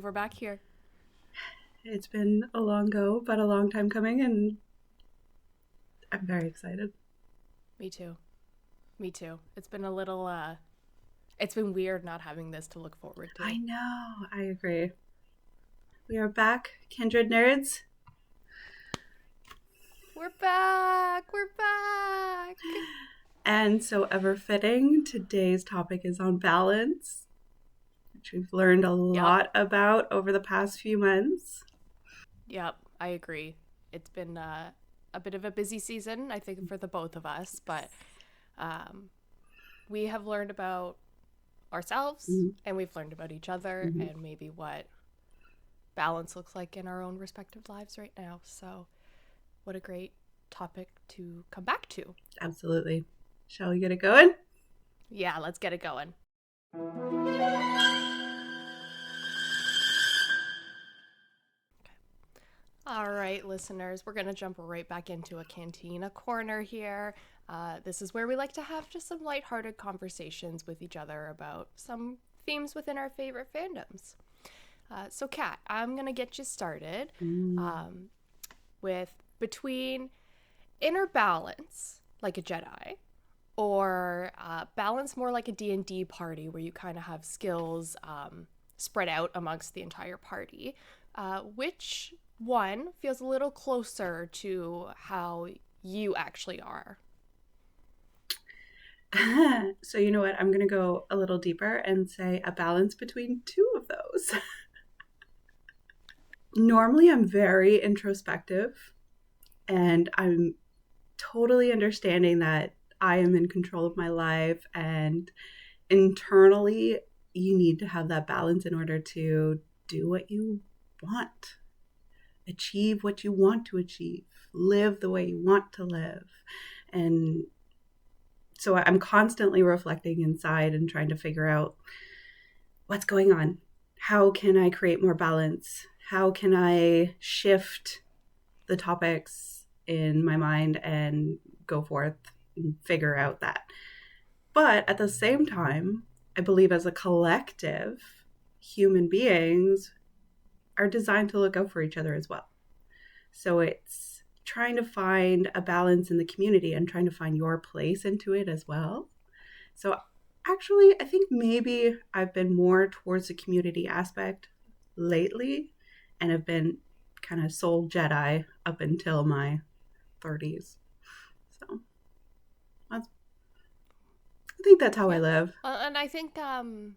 we're back here. It's been a long go, but a long time coming, and I'm very excited. Me too. It's been a little, it's been weird not having this to look forward to. I know. I agree. We are back, Kindred nerds. We're back. And so ever fitting, today's topic is on balance, which we've learned a lot about over the past few months. Yep, I agree. It's been a bit of a busy season, I think, for the both of us, but we have learned about ourselves, and we've learned about each other, and maybe what balance looks like in our own respective lives right now. So what a great topic to come back to. Absolutely. Shall we get it going? Yeah, let's get it going. All right, listeners, we're going to jump right back into a Cantina Corner here. This is where we like to have just some lighthearted conversations with each other about some themes within our favorite fandoms. So, Kat, I'm going to get you started with between inner balance, like a Jedi, or balance more like a D&D party where you kind of have skills spread out amongst the entire party. Which one feels a little closer to how you actually are? So you know what? I'm going to go a little deeper and say a balance between two of those. Normally, I'm very introspective, and I'm totally understanding that I am in control of my life, and internally, you need to have that balance in order to do what you want, achieve what you want to achieve, live the way you want to live. And so I'm constantly reflecting inside and trying to figure out what's going on. How can I create more balance? How can I shift the topics in my mind and go forth and figure out that? But at the same time, I believe as a collective, human beings are designed to look out for each other as well. So it's trying to find a balance in the community and trying to find your place into it as well. So actually, I think maybe I've been more towards the community aspect lately, and have been kind of soul Jedi up until my 30s. So I think that's how I live. And I think, and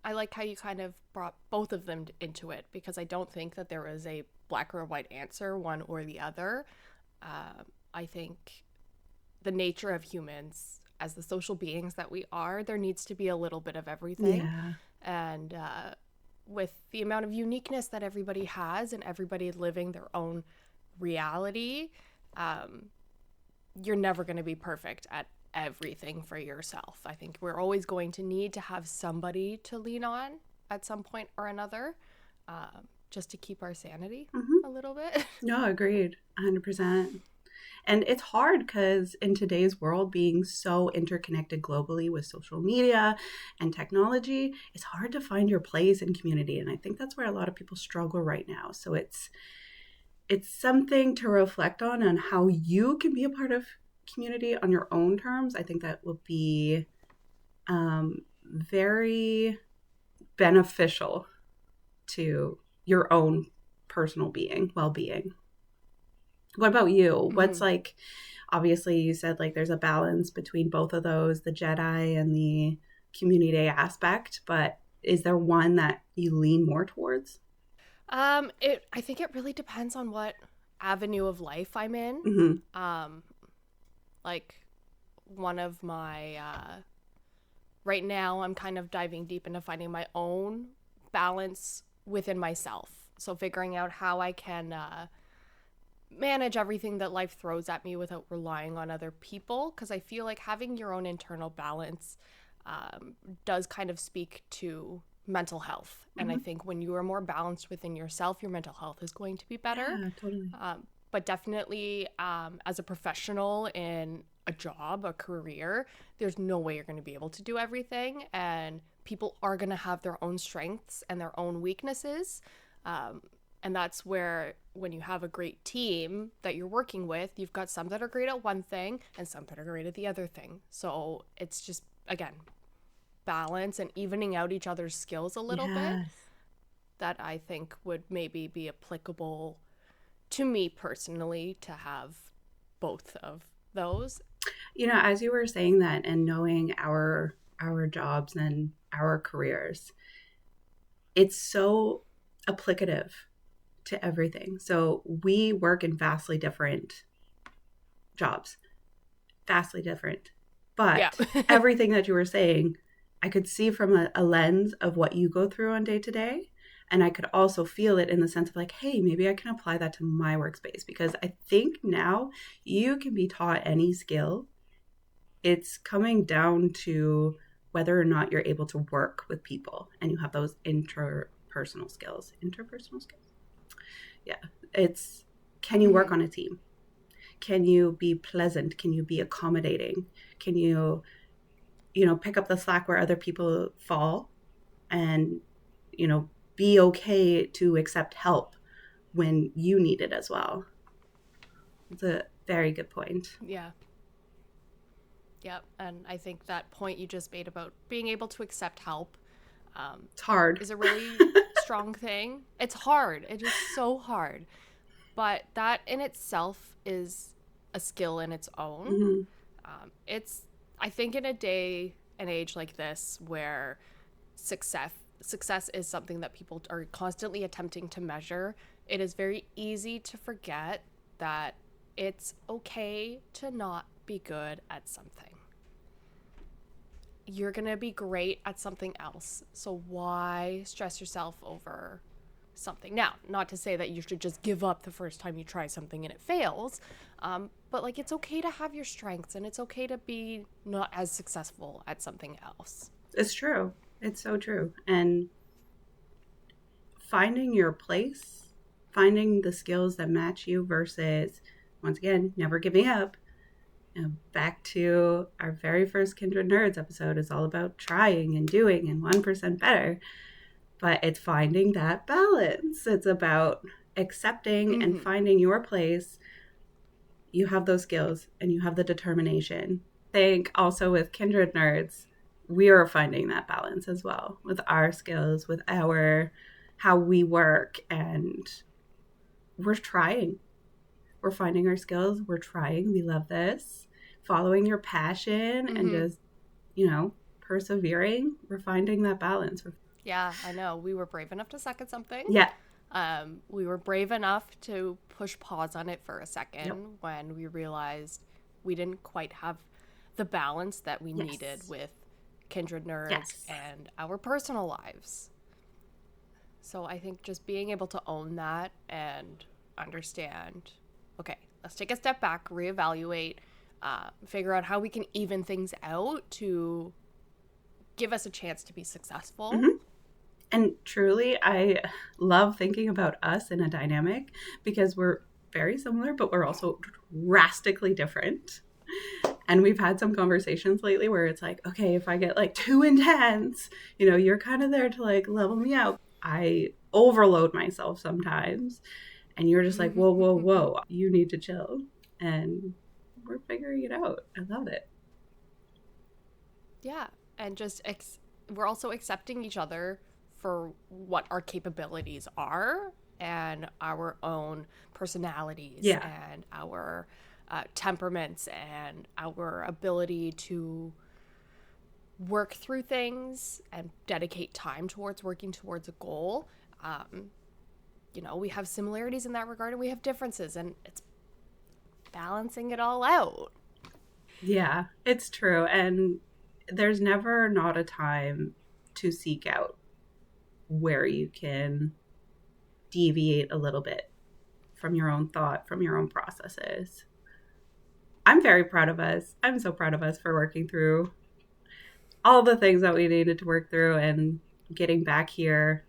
I like how you kind of brought both of them into it, because I don't think that there is a black or white answer, one or the other. I think the nature of humans, as the social beings that we are, there needs to be a little bit of everything. Yeah. And with the amount of uniqueness that everybody has and everybody living their own reality, you're never going to be perfect at everything for yourself. I think we're always going to need to have somebody to lean on at some point or another, just to keep our sanity a little bit. No, agreed. 100%. And it's hard because in today's world, being so interconnected globally with social media and technology, it's hard to find your place in community. And I think that's where a lot of people struggle right now. So it's something to reflect on how you can be a part of community on your own terms. I think that will be very beneficial to your own personal well-being. What about you? What's like, obviously you said like there's a balance between both of those, the Jedi and the community aspect, but is there one that you lean more towards? I think it really depends on what avenue of life I'm in. Mm-hmm. Like one of my, right now I'm kind of diving deep into finding my own balance within myself. So figuring out how I can manage everything that life throws at me without relying on other people, because I feel like having your own internal balance does kind of speak to mental health. And I think when you are more balanced within yourself, your mental health is going to be better. Yeah, totally. But definitely as a professional in a job, a career, there's no way you're going to be able to do everything. And people are going to have their own strengths and their own weaknesses. And that's where, when you have a great team that you're working with, you've got some that are great at one thing and some that are great at the other thing. So it's just, again, balance and evening out each other's skills a little bit that I think would maybe be applicable to me personally, to have both of those. You know, as you were saying that and knowing our jobs and our careers, it's so applicative to everything. So we work in vastly different jobs, vastly different. But everything that you were saying, I could see from a lens of what you go through on day to day. And I could also feel it in the sense of like, hey, maybe I can apply that to my workspace. Because I think now you can be taught any skill. It's coming down to whether or not you're able to work with people and you have those interpersonal skills. Interpersonal skills? Yeah. It's, can you work on a team? Can you be pleasant? Can you be accommodating? Can you, pick up the slack where other people fall and, be okay to accept help when you need it as well? It's a very good point. Yeah. Yep. And I think that point you just made about being able to accept help, it's hard. Is a really strong thing. It's hard. It is so hard. But that in itself is a skill in its own. It's, I think, in a day and age like this where success is something that people are constantly attempting to measure, it is very easy to forget that it's okay to not be good at something. You're going to be great at something else. So why stress yourself over something? Now, not to say that you should just give up the first time you try something and it fails, but like, it's okay to have your strengths and it's okay to be not as successful at something else. It's true. It's so true. And finding your place, finding the skills that match you versus, once again, never giving up. Back to our very first Kindred Nerds episode is all about trying and doing and 1% better. But it's finding that balance. It's about accepting and finding your place. You have those skills and you have the determination. I think also with Kindred Nerds, we are finding that balance as well with our skills, with how we work, and we're trying. We're finding our skills. We're trying. We love this. Following your passion and just, persevering. We're finding that balance. Yeah, I know. We were brave enough to suck at something. Yeah. We were brave enough to push pause on it for a second when we realized we didn't quite have the balance that we needed with Kindred Nerds and our personal lives. So I think just being able to own that and understand, okay, let's take a step back, reevaluate, figure out how we can even things out to give us a chance to be successful. And truly, I love thinking about us in a dynamic because we're very similar, but we're also drastically different. And we've had some conversations lately where it's like, okay, if I get like too intense, you're kind of there to like level me out. I overload myself sometimes. And you're just like, whoa, whoa, whoa, you need to chill. And we're figuring it out. I love it. Yeah. And just we're also accepting each other for what our capabilities are and our own personalities and our temperaments and our ability to work through things and dedicate time towards working towards a goal. We have similarities in that regard and we have differences, and it's balancing it all out. Yeah, it's true. And there's never not a time to seek out where you can deviate a little bit from your own thought, from your own processes. I'm very proud of us. I'm so proud of us for working through all the things that we needed to work through and getting back here.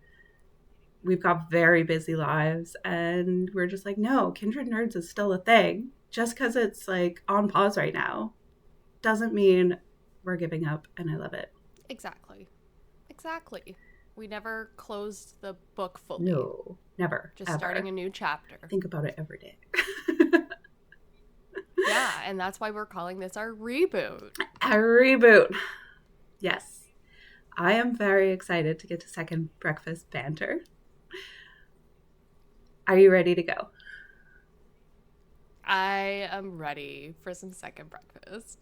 We've got very busy lives and we're just like, no, Kindred Nerds is still a thing. Just because it's like on pause right now doesn't mean we're giving up, and I love it. Exactly. We never closed the book fully. No, never. Just ever. Starting a new chapter. Think about it every day. Yeah, and that's why we're calling this our reboot. A reboot. Yes. I am very excited to get to second breakfast banter. Are you ready to go? I am ready for some second breakfast.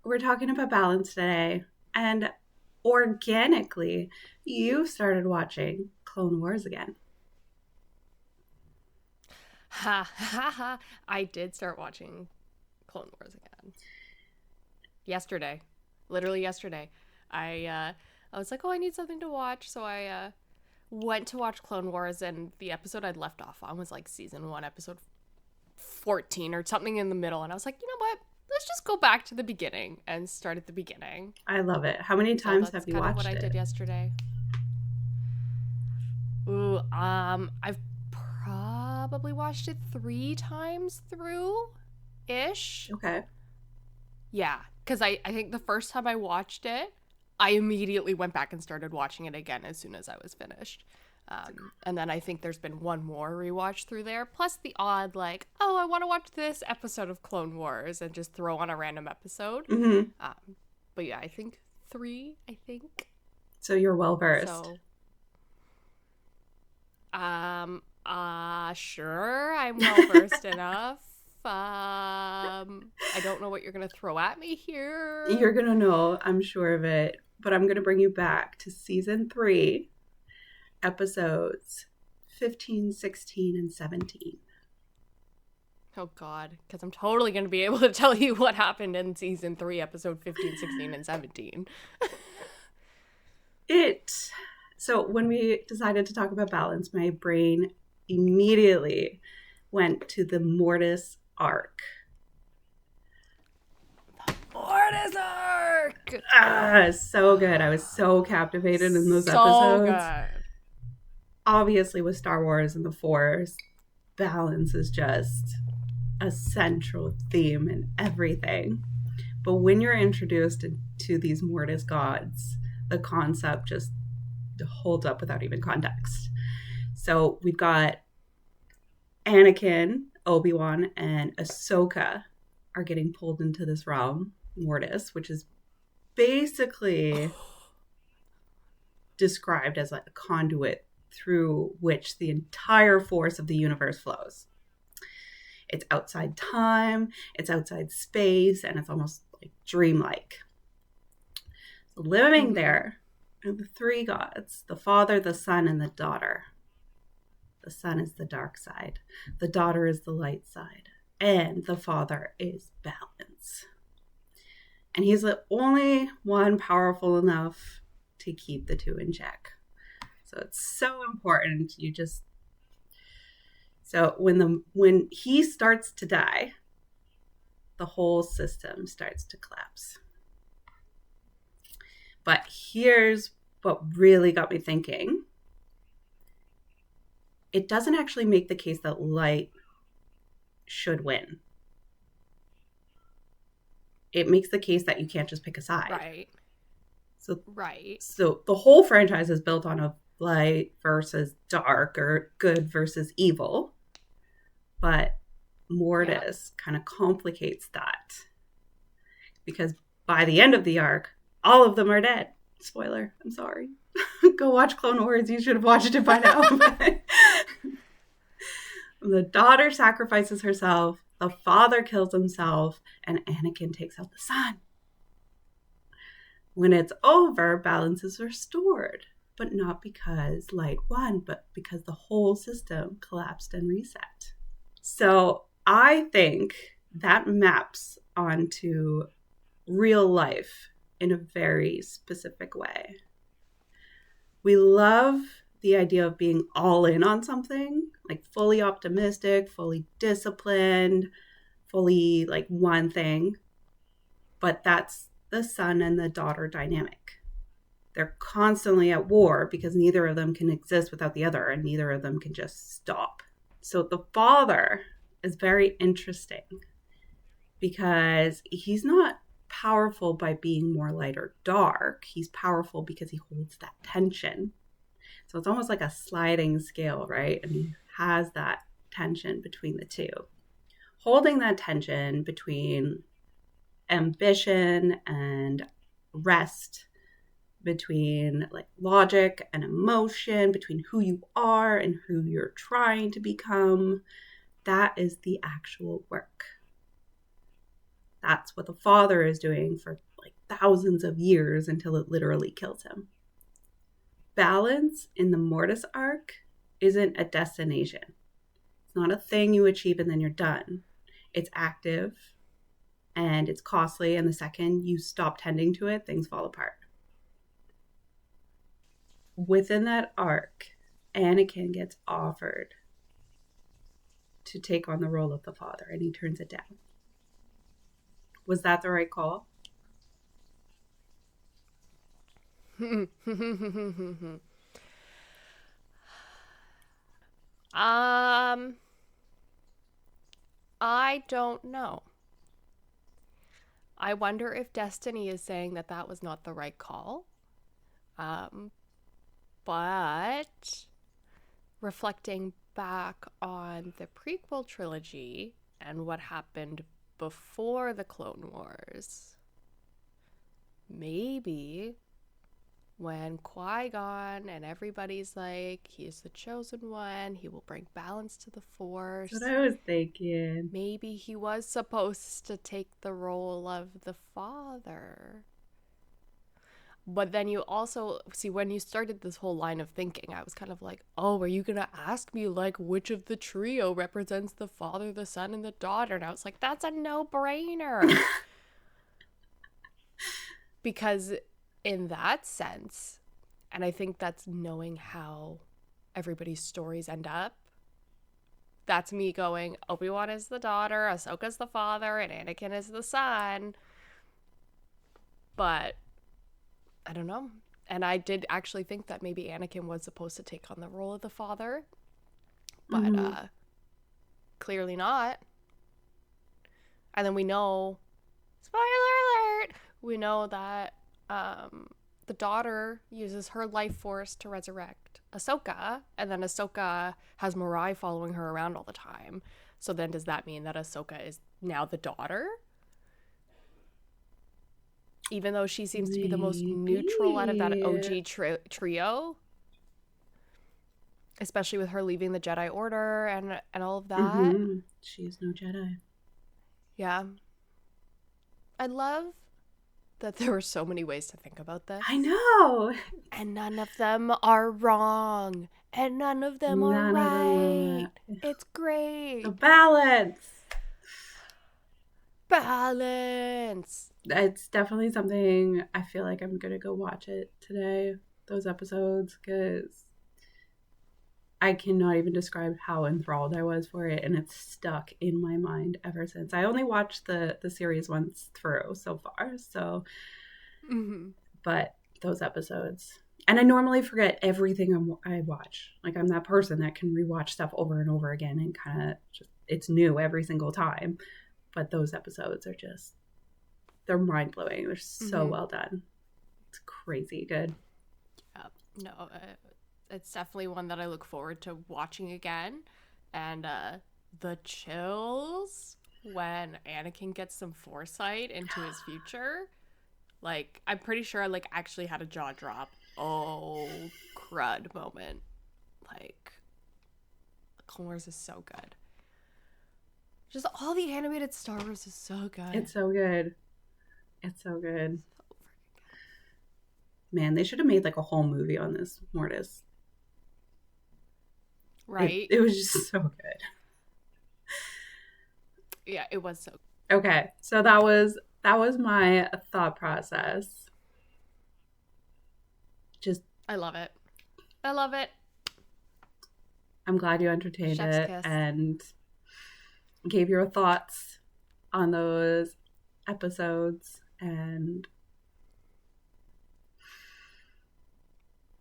We're talking about balance today, and organically, you started watching Clone Wars again. Ha ha ha. I did start watching Clone Wars again. Yesterday. Literally yesterday. I was like, oh, I need something to watch, so I went to watch Clone Wars, and the episode I'd left off on was like season 1, episode 14 or something in the middle, and I was like, you know what? Let's just go back to the beginning and start at the beginning. I love it. How many times have you watched it? That's kind of what I did yesterday. Ooh, I've probably watched it 3 times through-ish. Okay. Yeah, because I think the first time I watched it, I immediately went back and started watching it again as soon as I was finished. And then I think there's been one more rewatch through there, plus the odd, like, oh, I want to watch this episode of Clone Wars and just throw on a random episode. Mm-hmm. But yeah, I think 3, So you're well-versed. So, sure, I'm well-versed enough. I don't know what you're going to throw at me here. You're going to know, I'm sure of it. But I'm going to bring you back to season 3, episodes 15, 16, and 17. Oh, God. Because I'm totally going to be able to tell you what happened in season 3, episode 15, 16, and 17. So when we decided to talk about balance, my brain immediately went to the Mortis arc. Mortis arc! So good. I was so captivated in those episodes. So good. Obviously, with Star Wars and the Force, balance is just a central theme in everything. But when you're introduced to these Mortis gods, the concept just holds up without even context. So we've got Anakin, Obi-Wan, and Ahsoka are getting pulled into this realm, Mortis, which is basically described as like a conduit through which the entire force of the universe flows. It's outside time, it's outside space, and it's almost like dreamlike. So living there are the 3 gods, the Father, the Son, and the Daughter. The Son is the dark side, the Daughter is the light side, and the Father is balance. And he's the only one powerful enough to keep the 2 in check. So it's so important. So when he starts to die, the whole system starts to collapse. But here's what really got me thinking. It doesn't actually make the case that light should win. It makes the case that you can't just pick a side. Right. So the whole franchise is built on a light versus dark or good versus evil. But Mortis kind of complicates that. Because by the end of the arc, all of them are dead. Spoiler, I'm sorry. Go watch Clone Wars. You should have watched it by now. The daughter sacrifices herself. The father kills himself. And Anakin takes out the son. When it's over, balance is restored. But not because light won, but because the whole system collapsed and reset. So I think that maps onto real life in a very specific way. We love the idea of being all in on something, like fully optimistic, fully disciplined, fully like one thing. But that's the son and the daughter dynamic. They're constantly at war because neither of them can exist without the other, and neither of them can just stop. So the father is very interesting because he's not powerful by being more light or dark. He's powerful because he holds that tension. So it's almost like a sliding scale, right? And he has that tension between the two. Holding that tension between ambition and rest, between like logic and emotion, between who you are and who you're trying to become, that is the actual work. That's what the father is doing for like thousands of years until it literally kills him. Balance in the Mortis arc isn't a destination. It's not a thing you achieve and then you're done. It's active and it's costly, and the second you stop tending to it, things fall apart. Within that arc, Anakin gets offered to take on the role of the father, and he turns it down. Was that the right call? I don't know. I wonder if Destiny is saying that that was not the right call. But reflecting back on the prequel trilogy and what happened before the Clone Wars, maybe when Qui-Gon and everybody's like, he's the chosen one, he will bring balance to the Force. That's what I was thinking. Maybe he was supposed to take the role of the father. But then you also, see, when you started this whole line of thinking, I was kind of like, oh, are you going to ask me, like, which of the trio represents the father, the son, and the daughter? And I was like, that's a no-brainer. Because in that sense, and I think that's knowing how everybody's stories end up, that's me going, Obi-Wan is the daughter, Ahsoka's the father, and Anakin is the son. But I don't know. And I did actually think that maybe Anakin was supposed to take on the role of the father. But clearly not. And then we know, spoiler alert, we know that the daughter uses her life force to resurrect Ahsoka. And then Ahsoka has Mirai following her around all the time. So then does that mean that Ahsoka is now the daughter? Even though she seems to be the most neutral out of that OG trio. Especially with her leaving the Jedi Order and all of that. Mm-hmm. She's no Jedi. Yeah. I love that there were so many ways to think about this. I know. And none of them are wrong. And none of them are right. It's great. The balance. Balance. It's definitely something I feel like I'm going to go watch it today, those episodes, because I cannot even describe how enthralled I was for it, and it's stuck in my mind ever since. I only watched the series once through so far, so, but those episodes, and I normally forget everything I watch. Like, I'm that person that can rewatch stuff over and over again and kind of just, it's new every single time, but those episodes are just, they're mind-blowing. They're so well done. It's crazy good. Yeah, no, it's definitely one that I look forward to watching again. And the chills when Anakin gets some foresight into his future. Like, I'm pretty sure I like actually had a jaw drop. Oh, crud moment. Like, Clone Wars is so good. Just all the animated Star Wars is so good. It's so good. It's so good. Man, they should have made like a whole movie on this Mortis. Right? It was just so good. Yeah, it was so good. Okay, so that was my thought process. Just I love it. I love it. I'm glad you entertained Chef's it kiss. And gave your thoughts on those episodes. And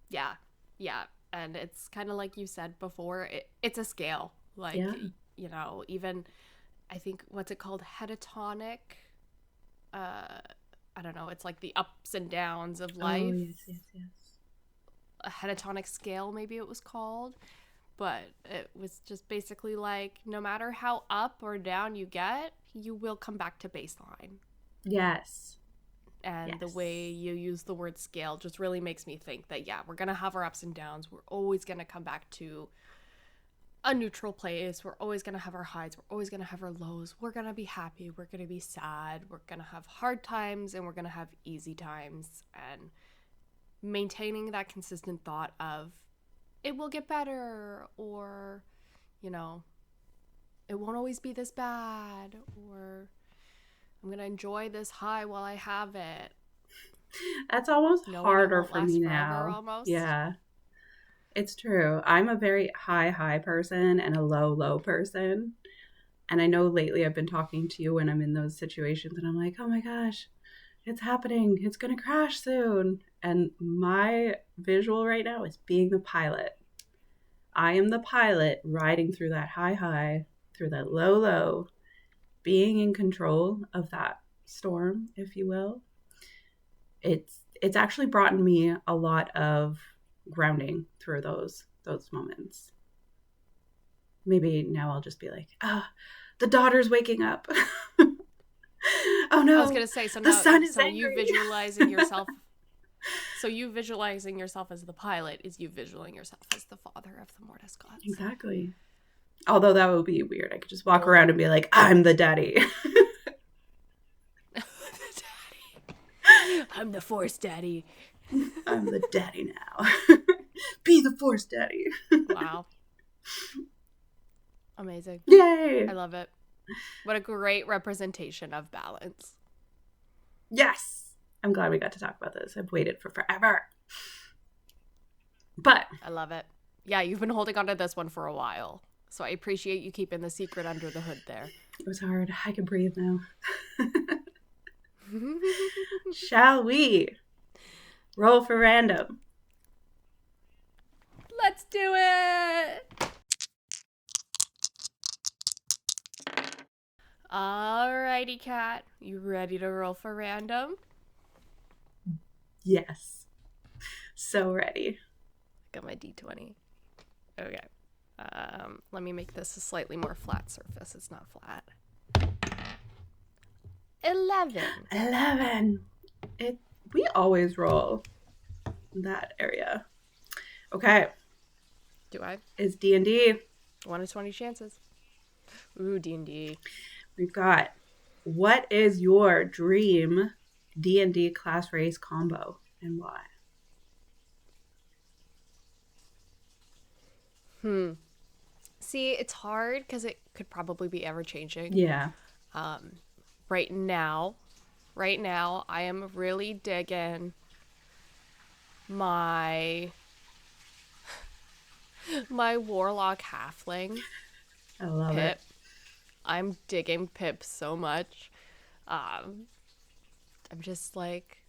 yeah, and it's kind of like you said before, it's a scale, like, you know, even I think, what's it called? Hetatonic. I don't know. It's like the ups and downs of life. Oh, yes. A hetatonic scale, maybe it was called. But it was just basically like, no matter how up or down you get, you will come back to baseline. Yes. And the way you use the word scale just really makes me think that, yeah, we're going to have our ups and downs. We're always going to come back to a neutral place. We're always going to have our highs. We're always going to have our lows. We're going to be happy. We're going to be sad. We're going to have hard times and we're going to have easy times. And maintaining that consistent thought of it will get better, or, you know, it won't always be this bad, or I'm going to enjoy this high while I have it. That's almost harder for me now. Almost. Yeah. It's true. I'm a very high person and a low person. And I know lately I've been talking to you when I'm in those situations and I'm like, oh my gosh, it's happening. It's going to crash soon. And my visual right now is being the pilot. I am the pilot riding through that high, through that low, being in control of that storm, if you will. It's actually brought me a lot of grounding through those moments. Maybe now I'll just be like, the daughter's waking up. Oh no! I was gonna say, so the now, sun is so angry. you visualizing yourself. So you visualizing yourself as the pilot is you visualizing yourself as the father of the Mortis gods. Exactly. Although that would be weird. I could just walk around and be like, I'm the daddy. The daddy. I'm the Force daddy. I'm the daddy now. Be the Force daddy. Wow. Amazing. Yay! I love it. What a great representation of balance. Yes! I'm glad we got to talk about this. I've waited for forever. But I love it. Yeah, you've been holding on to this one for a while. So I appreciate you keeping the secret under the hood there. It was hard. I can breathe now. Shall we roll for random? Let's do it! Alrighty, Kat. You ready to roll for random? Yes. So ready. Got my D20. Okay. Let me make this a slightly more flat surface. It's not flat. 11. We always roll that area. Okay. Do I? It's D&D. 1 in 20 chances. Ooh, D&D. We've got, what is your dream D&D class race combo and why? See, it's hard because it could probably be ever changing. Yeah. Right now, I am really digging my warlock halfling. I love Pip. it. I'm digging Pip so much. I'm just like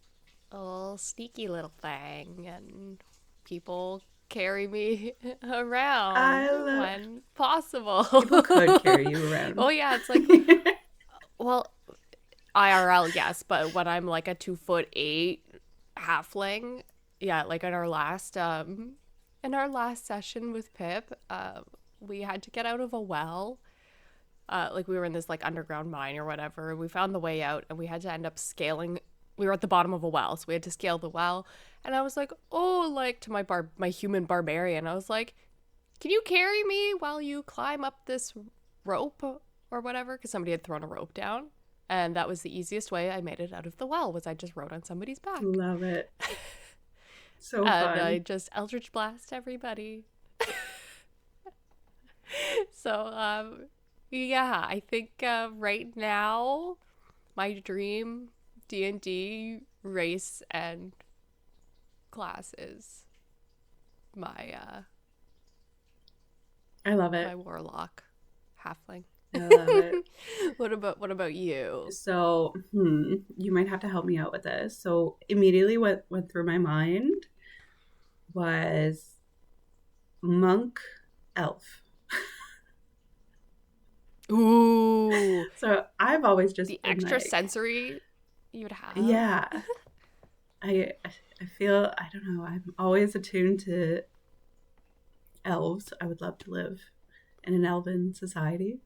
a little sneaky little thing, and people carry me around when possible. People could carry you around. Oh yeah, it's like, well, IRL, yes, but when I'm like a 2'8" halfling, yeah, like in our last session with Pip, we had to get out of a well. Like we were in this like underground mine or whatever. We found the way out and we had to end up scaling. We were at the bottom of a well, so we had to scale the well. And I was like, oh, like to my human barbarian, I was like, can you carry me while you climb up this rope or whatever? Because somebody had thrown a rope down. And that was the easiest way I made it out of the well, was I just rode on somebody's back. Love it. So and fun. I just Eldritch Blast everybody. So, yeah, I think right now my dream D&D race and class is my I love it. my warlock halfling. I love it. What about you? So, you might have to help me out with this. So, immediately what went through my mind was monk elf. Ooh. So I've always just The been extra like, sensory you would have. yeah. I feel, I don't know, I'm always attuned to elves. I would love to live in an elven society.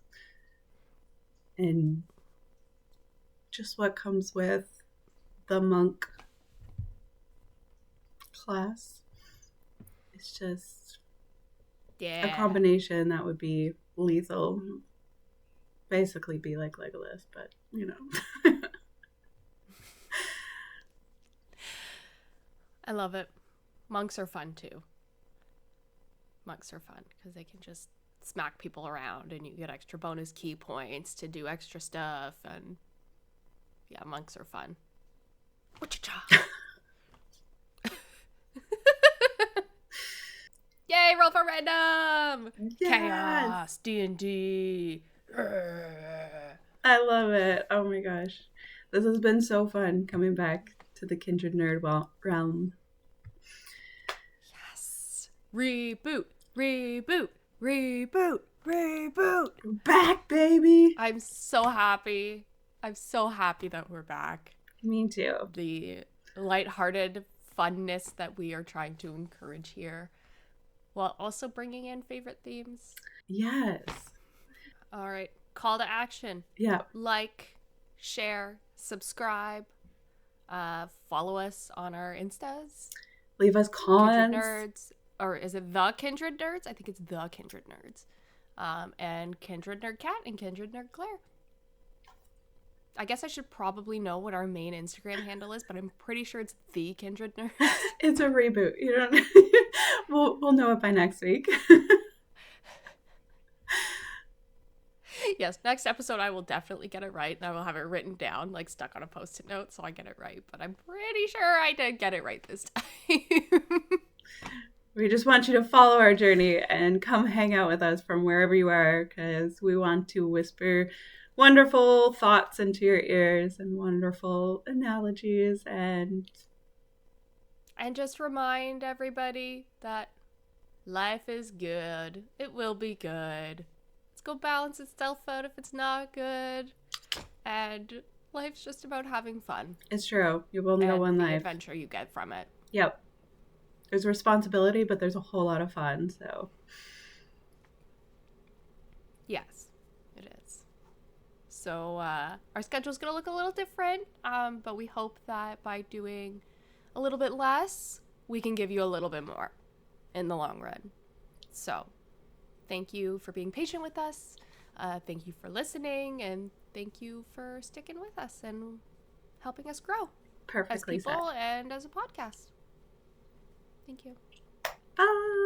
And just what comes with the monk class. It's just a combination that would be lethal. Basically be like Legolas, but you know. I love it. Monks are fun too. Monks are fun because they can just smack people around and you get extra bonus key points to do extra stuff. And yeah, monks are fun. Yay, roll for random! Yes! Chaos, D&D. I love it. Oh my gosh. This has been so fun coming back to the Kindred Nerd realm. Yes. Reboot, reboot, reboot, reboot. We're back, baby! I'm so happy. I'm so happy that we're back. Me too. The lighthearted funness that we are trying to encourage here, while also bringing in favorite themes. Yes. All right. Call to action. Yeah. Like, share, subscribe, follow us on our Instas. Leave us comments. Kindred Nerds. Or is it the Kindred Nerds? I think it's the Kindred Nerds. And Kindred Nerd Cat and Kindred Nerd Claire. I guess I should probably know what our main Instagram handle is, but I'm pretty sure it's the Kindred Nerds. It's a reboot. You don't. We'll know it by next week. Yes, next episode I will definitely get it right, and I will have it written down, like stuck on a post-it note, so I get it right. But I'm pretty sure I did get it right this time. We just want you to follow our journey and come hang out with us from wherever you are, because we want to whisper wonderful thoughts into your ears and wonderful analogies and just remind everybody that life is good. It will be good. Let's go balance itself out if it's not good. And life's just about having fun. It's true. You will know one life. The adventure you get from it. Yep. There's responsibility, but there's a whole lot of fun, so. Yes, it is. So our schedule's going to look a little different, but we hope that by doing a little bit less, we can give you a little bit more in the long run. So thank you for being patient with us. Thank you for listening, and thank you for sticking with us and helping us grow. Perfectly as people said. And as a podcast. Thank you. Bye.